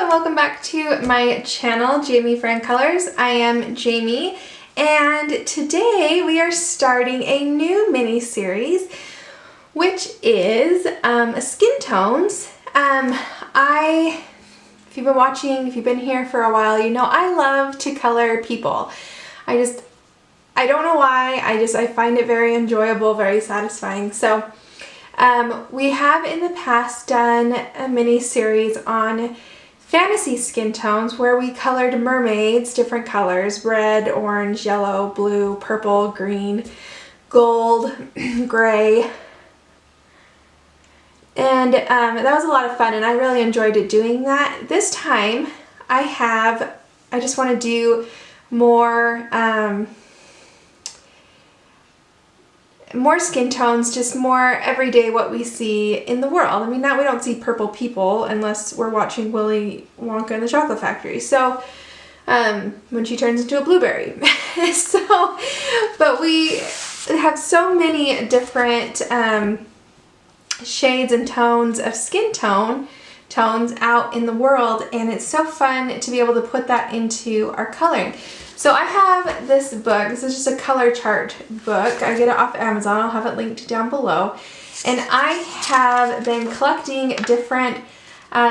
and welcome back to my channel, Jamie Fran Colors. I am Jamie, and today we are starting a new mini series, which is skin tones. If you've been watching, if you've been here for a while, you know I love to color people. I don't know why, I find it very enjoyable, very satisfying. So we have in the past done a mini series on fantasy skin tones where we colored mermaids, different colors, red, orange, yellow, blue, purple, green, gold, gray. And that was a lot of fun, and I really enjoyed doing that. This time I just want to do more more skin tones, just more everyday what we see in the world. I mean, we don't see purple people unless we're watching Willy Wonka and the Chocolate Factory. So when she turns into a blueberry. But we have so many different shades and tones of skin tones out in the world, and it's so fun to be able to put that into our coloring. So I have this book. This is just a color chart book. I get it off Amazon. I'll have it linked down below. And I have been collecting different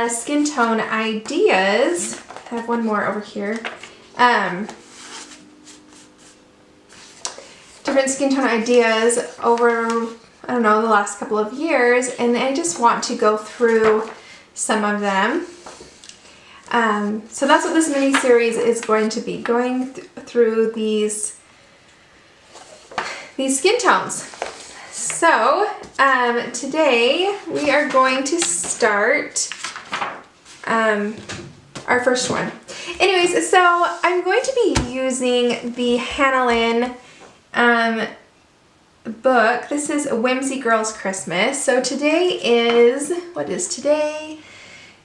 skin tone ideas. I have one more over here. Different skin tone ideas over, I don't know, the last couple of years. And I just want to go through some of them. So that's what this mini series is going to be, going through these skin tones. So today we are going to start our first one. Anyways, so I'm going to be using the Hannah Lynn book. This is Whimsy Girls Christmas. So today is, what is today?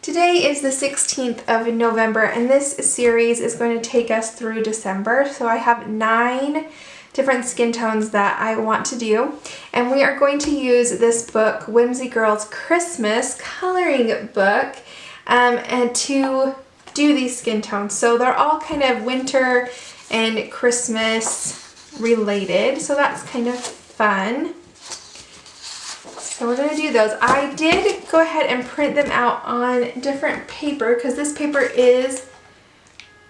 Today is the 16th of November, and this series is going to take us through December. So I have 9 different skin tones that I want to do, and we are going to use this book, Whimsy Girls Christmas coloring book, and to do these skin tones. So they're all kind of winter and Christmas related, so that's kind of fun. So we're going to do those. I did go ahead and print them out on different paper because this paper is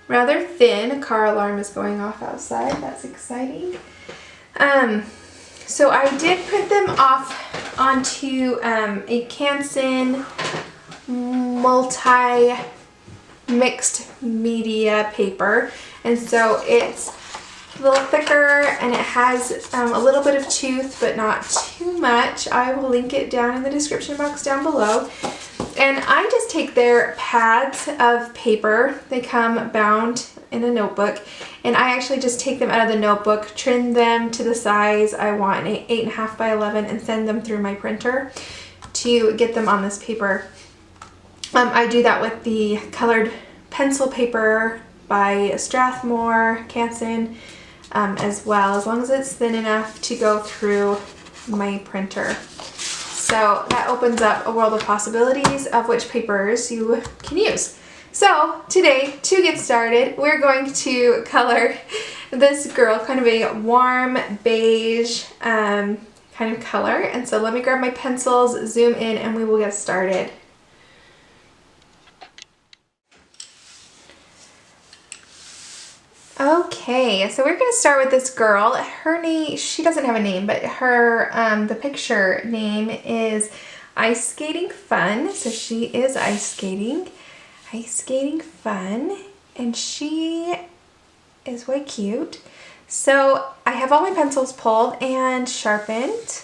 rather thin. A car alarm is going off outside. That's exciting. So I did print them off onto a Canson multi-mixed media paper. And so it's a little thicker, and it has a little bit of tooth, but not too much. I will link it down in the description box down below. And I just take their pads of paper. They come bound in a notebook, and I actually just take them out of the notebook, trim them to the size I want, an 8.5 by 11, and send them through my printer to get them on this paper. I do that with the colored pencil paper by Strathmore, Canson, as well, as long as it's thin enough to go through my printer. So that opens up a world of possibilities of which papers you can use. So today, to get started, we're going to color this girl, kind of a warm beige kind of color. And so let me grab my pencils, zoom in, and we will get started. Okay, so we're going to start with this girl. Her name, she doesn't have a name, but her, the picture name is Ice Skating Fun. So she is ice skating fun, and she is way cute. So I have all my pencils pulled and sharpened.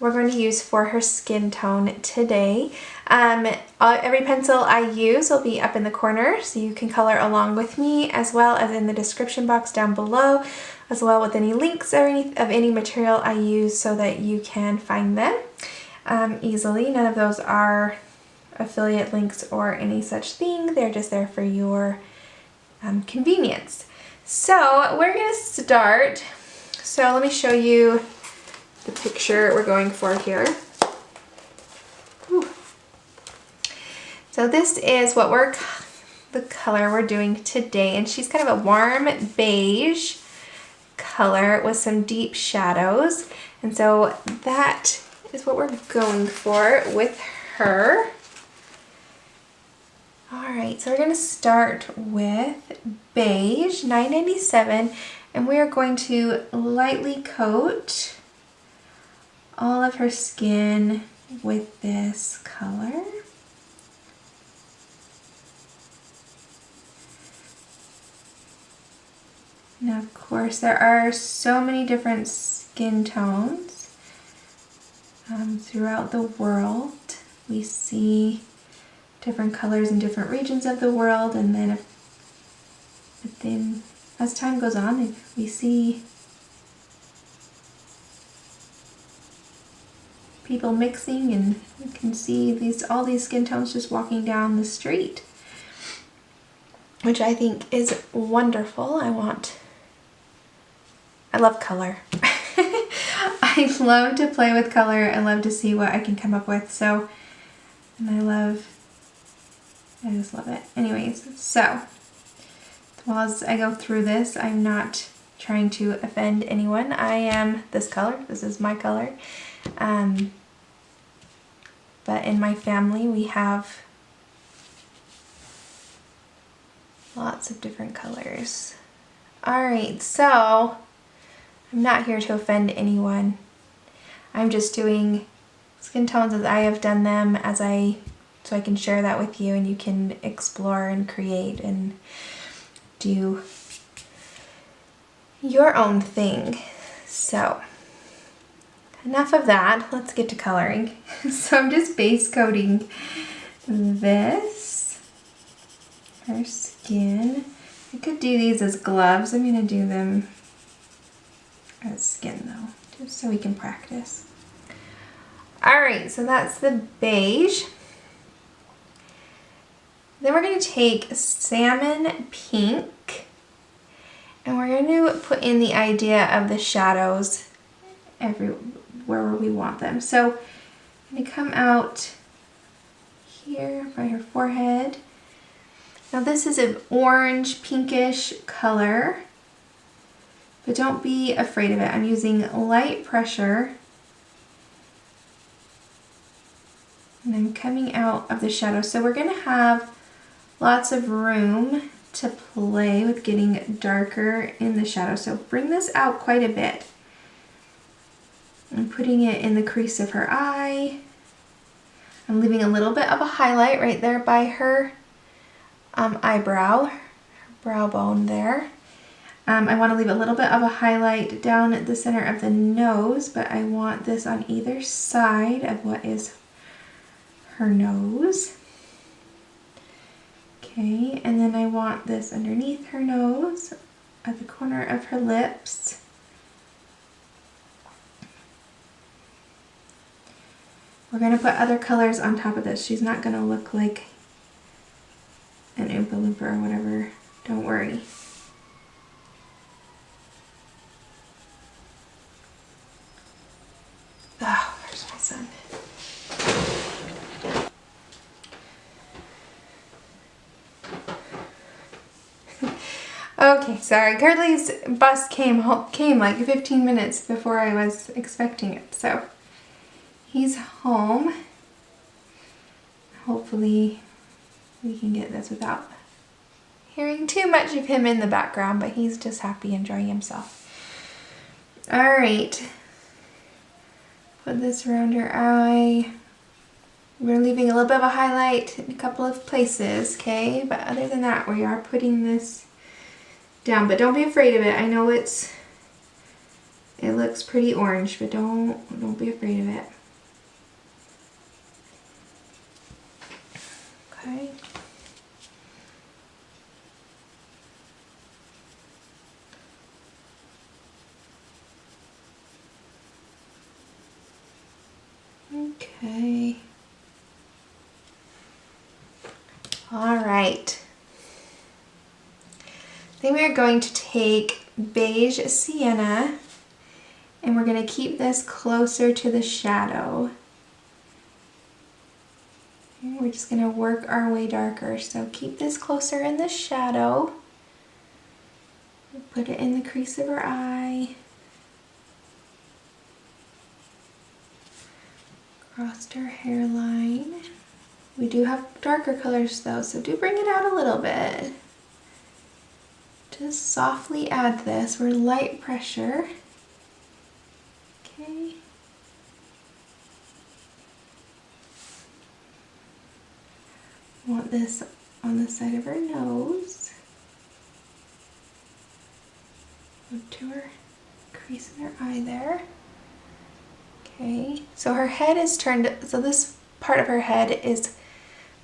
We're going to use for her skin tone today. Every pencil I use will be up in the corner, so you can color along with me, as well as in the description box down below, as well with any links or any material I use so that you can find them easily. None of those are affiliate links or any such thing. They're just there for your convenience. So we're going to start. So let me show you the picture we're going for here. Ooh. So this is what we're the color we're doing today, and she's kind of a warm beige color with some deep shadows, and so that is what we're going for with her. Alright, so we're going to start with beige, $9.97, and we are going to lightly coat all of her skin with this color. Now, of course, there are so many different skin tones throughout the world. We see different colors in different regions of the world, and then as time goes on, we see people mixing, and you can see all these skin tones just walking down the street, which I think is wonderful. I love color. I love to play with color. I love to see what I can come up with. So, and I just love it. Anyways, so while as I go through this, I'm not trying to offend anyone. I am this color. This is my color. But in my family, we have lots of different colors. Alright, so I'm not here to offend anyone. I'm just doing skin tones as I have done them, so I can share that with you, and you can explore and create and do your own thing. So enough of that, let's get to coloring. So I'm just base coating this, her skin. I could do these as gloves. I'm gonna do them as skin though, just so we can practice. Alright, so that's the beige. Then we're going to take Salmon Pink, and we're going to put in the idea of the shadows everywhere we want them. So I'm going to come out here by her forehead. Now this is an orange pinkish color, but don't be afraid of it. I'm using light pressure, and I'm coming out of the shadow. So we're going to have lots of room to play with getting darker in the shadow. So bring this out quite a bit. I'm putting it in the crease of her eye. I'm leaving a little bit of a highlight right there by her eyebrow, her brow bone there. I want to leave a little bit of a highlight down at the center of the nose, but I want this on either side of what is her nose. Okay, and then I want this underneath her nose, at the corner of her lips. We're going to put other colors on top of this. She's not going to look like an Oompa Loompa or whatever. Don't worry. Oh, where's my son? Okay, sorry. Curly's bus came like 15 minutes before I was expecting it, so he's home. Hopefully we can get this without hearing too much of him in the background, but he's just happy enjoying himself. Alright, put this around her eye. We're leaving a little bit of a highlight in a couple of places, okay? But other than that, we are putting this down, but don't be afraid of it. I know it looks pretty orange, but don't be afraid of it. Okay. Okay. All right. Then we are going to take Beige Sienna, and we're going to keep this closer to the shadow. And we're just going to work our way darker. So keep this closer in the shadow. Put it in the crease of her eye. Across her hairline. We do have darker colors though, so do bring it out a little bit. Just softly add this. We're light pressure. Okay. Want this on the side of her nose. Up to her crease in her eye there. Okay, so her head is turned, so this part of her head is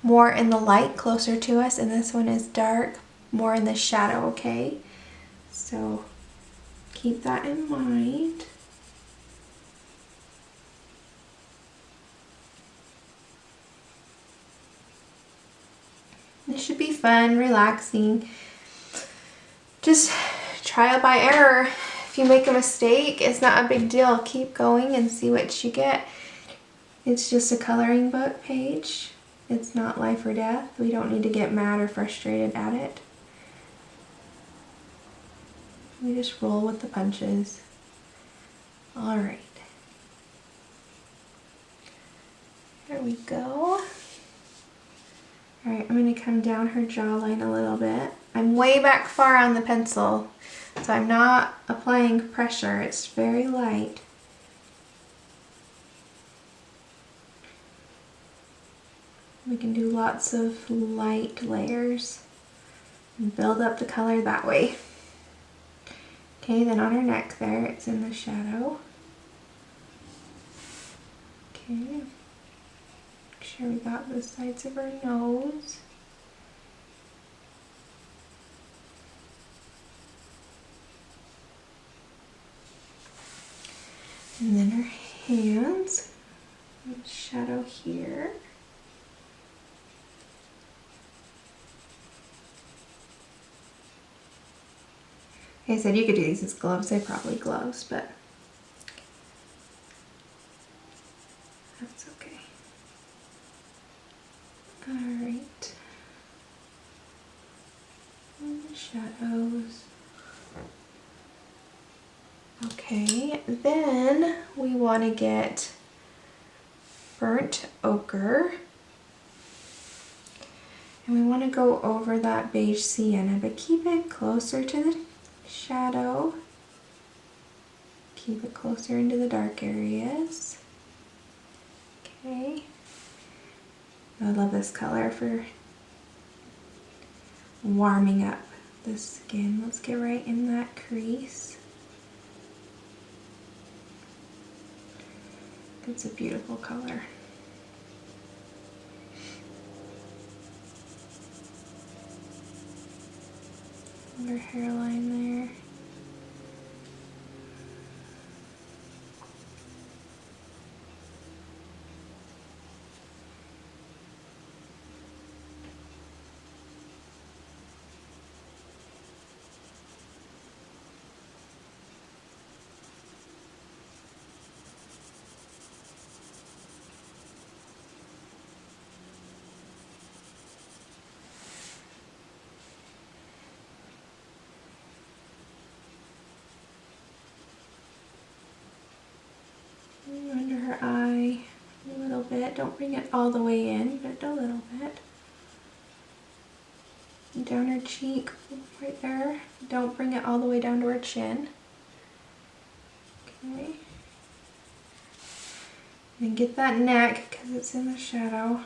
more in the light, closer to us, and this one is dark, more in the shadow, okay? So keep that in mind. This should be fun, relaxing. Just trial by error. If you make a mistake, it's not a big deal. Keep going and see what you get. It's just a coloring book page. It's not life or death. We don't need to get mad or frustrated at it. We just roll with the punches. All right. There we go. All right, I'm going to come down her jawline a little bit. I'm way back far on the pencil, so I'm not applying pressure. It's very light. We can do lots of light layers and build up the color that way. Okay, then on her neck there, it's in the shadow. Okay, make sure we got the sides of her nose. And then her hands, shadow here. Like I said, you could do these as gloves. They're probably gloves, but that's okay. All right. And the shadows. Okay, then we want to get burnt ochre. And we want to go over that beige sienna, but keep it closer to the shadow. Keep it closer into the dark areas. Okay. I love this color for warming up the skin. Let's get right in that crease. It's a beautiful color. Her hairline there. Under her eye a little bit. Don't bring it all the way in, but a little bit. And down her cheek, right there. Don't bring it all the way down to her chin. Okay. And get that neck because it's in the shadow.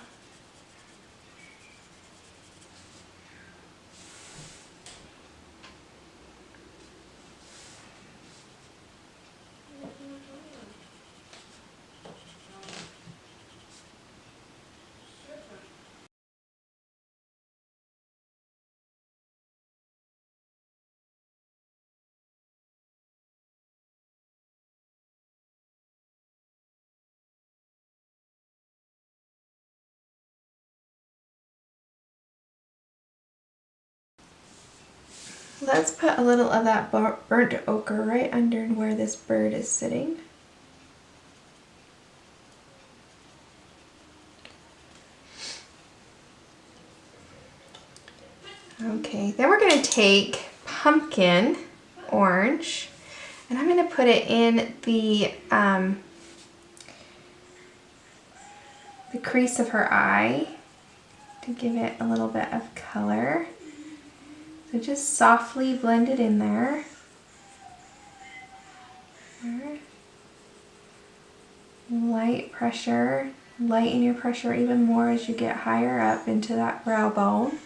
Let's put a little of that burnt ochre right under where this bird is sitting. Okay, then we're going to take pumpkin orange, and I'm going to put it in the crease of her eye to give it a little bit of color. So just softly blend it in there. Light pressure, lighten your pressure even more as you get higher up into that brow bone.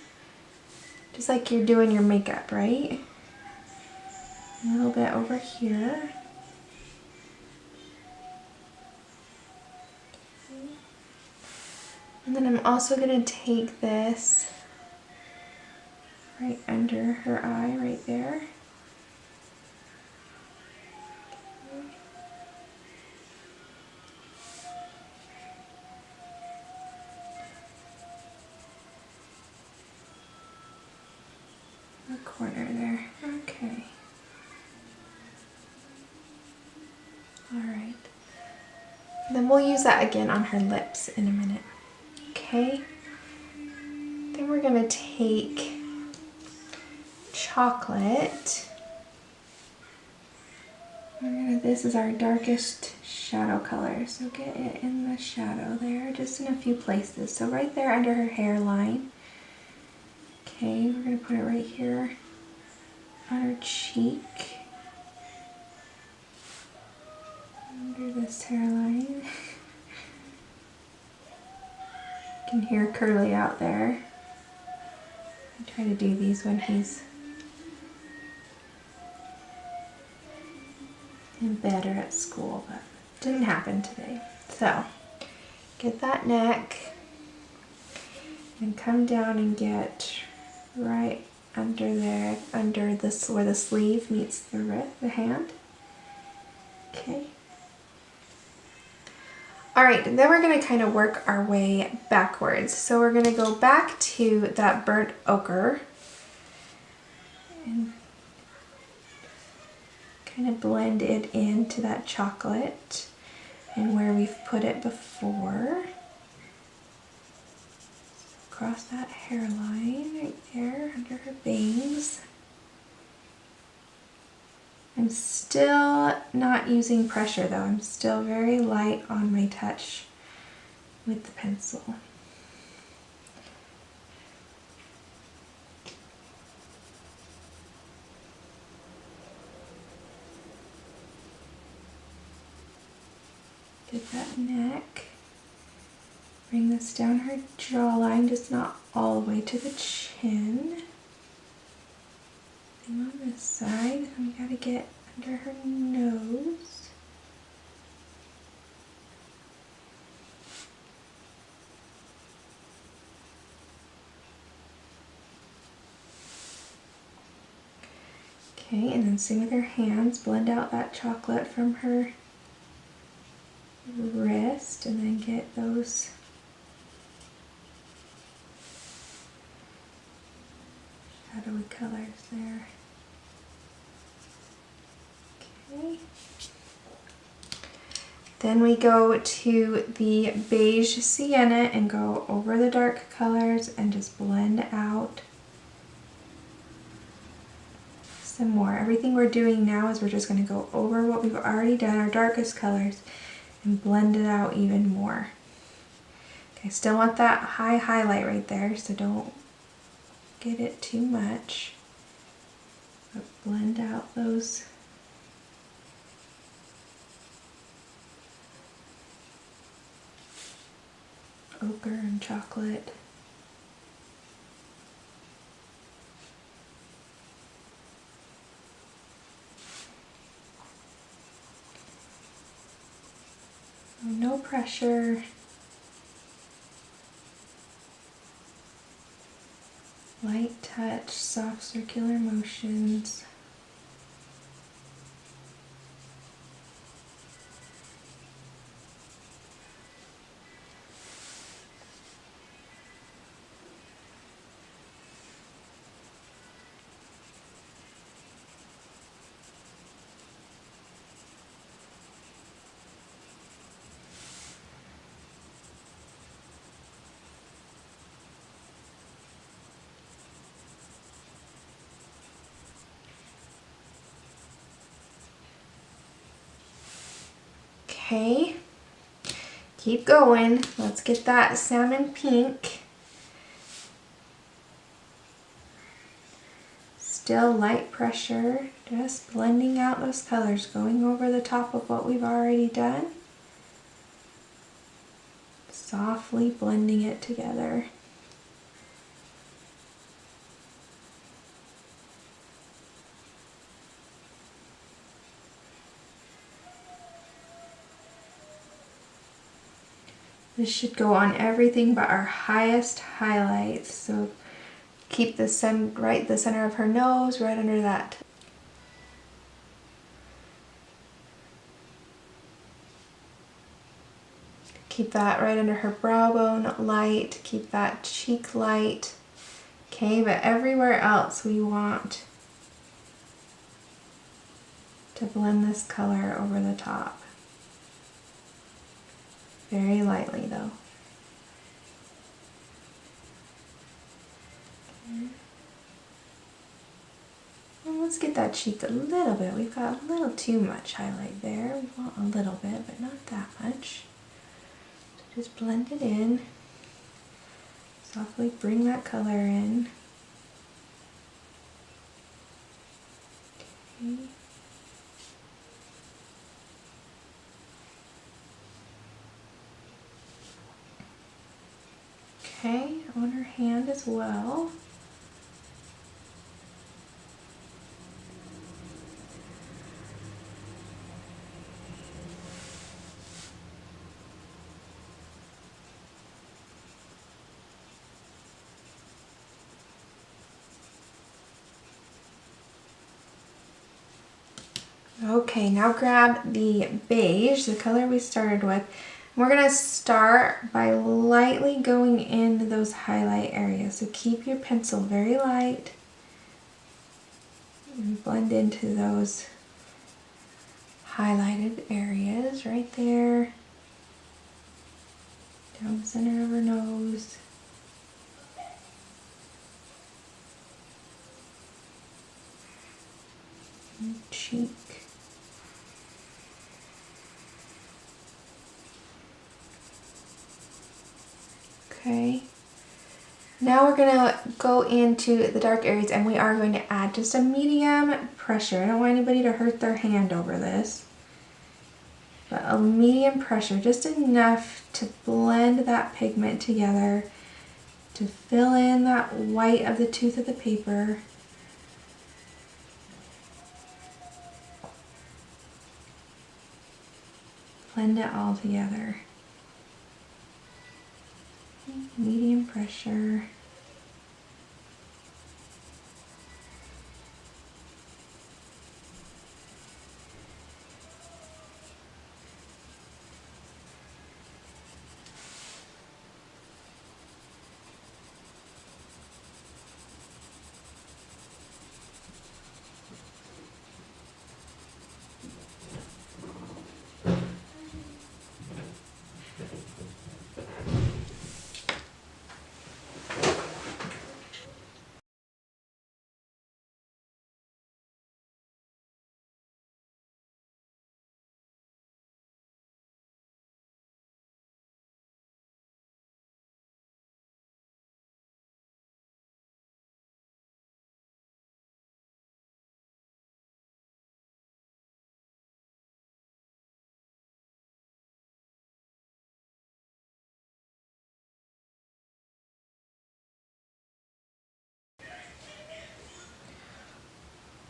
Just like you're doing your makeup, right? A little bit over here. And then I'm also going to take this right under her eye, right there. The corner there. Okay. Alright. Then we'll use that again on her lips in a minute. Okay. Then we're going to take chocolate. This is our darkest shadow color, so get it in the shadow there, just in a few places. So right there under her hairline. Okay, we're going to put it right here on her cheek. Under this hairline. You can hear Curly out there. I try to do these when he's in bed or at school, but it didn't happen today. So, get that neck and come down and get right under there, under this, where the sleeve meets the hand. Okay. Alright, and then we're going to kind of work our way backwards. So we're going to go back to that burnt ochre and kind of blend it into that chocolate and where we've put it before. Across that hairline right there under her bangs. I'm still not using pressure though. I'm still very light on my touch with the pencil. Get that neck. Bring this down her jawline, just not all the way to the chin. Same on this side. We gotta get under her nose. Okay, and then same with her hands. Blend out that chocolate from her wrist and then get those shadowy colors there. Okay. Then we go to the Beige Sienna and go over the dark colors and just blend out some more. Everything we're doing now is we're just going to go over what we've already done, our darkest colors, and blend it out even more. Okay, still want that high highlight right there, so don't get it too much. But blend out those ochre and chocolate. No pressure. Light touch, soft circular motions. Okay, keep going. Let's get that salmon pink. Still light pressure, just blending out those colors, going over the top of what we've already done. Softly blending it together. This should go on everything but our highest highlights. So keep the sun right the center of her nose, right under that. Keep that right under her brow bone light. Keep that cheek light. Okay, but everywhere else we want to blend this color over the top. Very lightly though. Okay. And let's get that cheek a little bit. We've got a little too much highlight there. We want a little bit, but not that much. So just blend it in. Softly bring that color in. Okay. Okay, on her hand as well. Okay, now grab the beige, the color we started with. We're gonna start by lightly going into those highlight areas. So keep your pencil very light and blend into those highlighted areas right there. Down the center of her nose. And cheek. Okay. Now we're gonna go into the dark areas and we are going to add just a medium pressure. I don't want anybody to hurt their hand over this. But a medium pressure, just enough to blend that pigment together, to fill in that white of the tooth of the paper. Blend it all together. Medium pressure.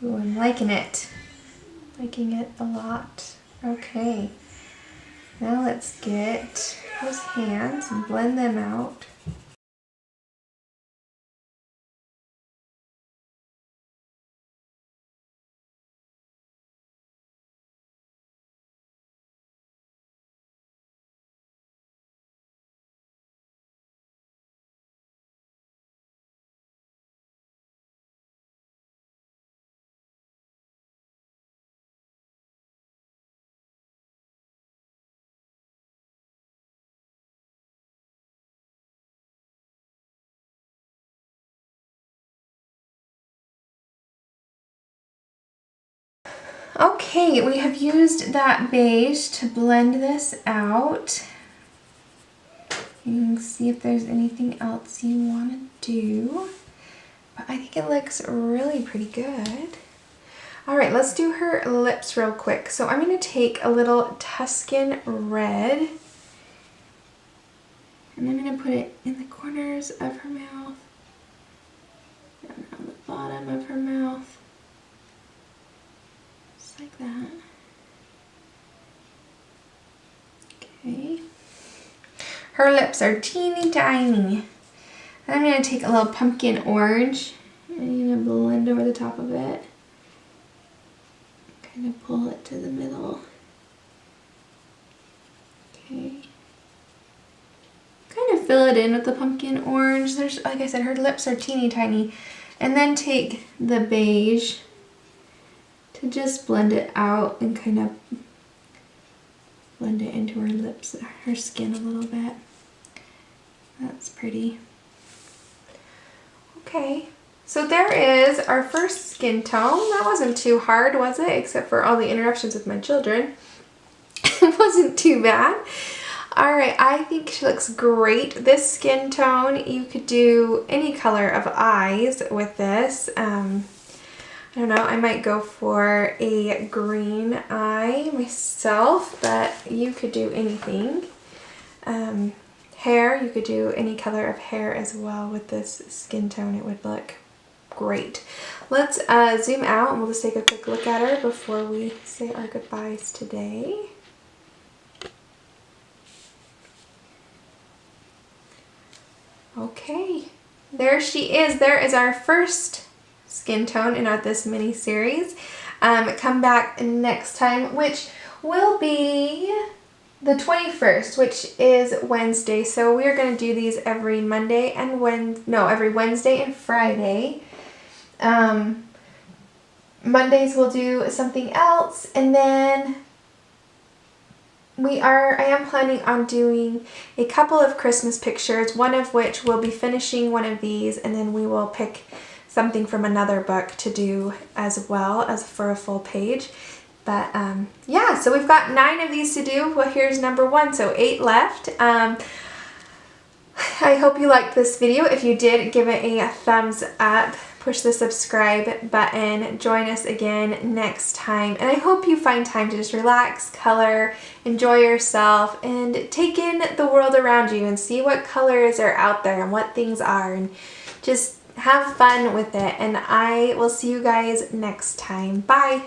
Ooh, I'm liking it. Liking it a lot. Okay. Now let's get those hands and blend them out. Okay, we have used that beige to blend this out. You can see if there's anything else you want to do. But I think it looks really pretty good. All right, let's do her lips real quick. So I'm going to take a little Tuscan Red, and I'm going to put it in the corners of her mouth and on the bottom of her mouth. Just like that. Okay. Her lips are teeny tiny. And I'm going to take a little pumpkin orange and I'm going to blend over the top of it. Kind of pull it to the middle. Okay. Kind of fill it in with the pumpkin orange. There's, like I said, her lips are teeny tiny. And then take the beige to just blend it out and kind of blend it into her lips, her skin a little bit. That's pretty. Okay, so there is our first skin tone. That wasn't too hard, was it? Except for all the interruptions with my children. It wasn't too bad. Alright, I think she looks great. This skin tone, you could do any color of eyes with this. I don't know, I might go for a green eye myself, but you could do anything. Hair, you could do any color of hair as well with this skin tone. It would look great. Let's zoom out and we'll just take a quick look at her before we say our goodbyes today. Okay, there she is. There is our first skin tone in this mini series. Come back next time, which will be the 21st, which is Wednesday. So we are going to do these every Monday and every Wednesday and Friday. Mondays we'll do something else, and then I am planning on doing a couple of Christmas pictures, one of which we'll be finishing one of these, and then we will pick something from another book to do as well as for a full page. But yeah, so we've got 9 of these to do. Well, here's number 1, so 8 left. I hope you liked this video. If you did, give it a thumbs up. Push the subscribe button. Join us again next time. And I hope you find time to just relax, color, enjoy yourself, and take in the world around you and see what colors are out there and what things are. And just have fun with it. And I will see you guys next time. Bye!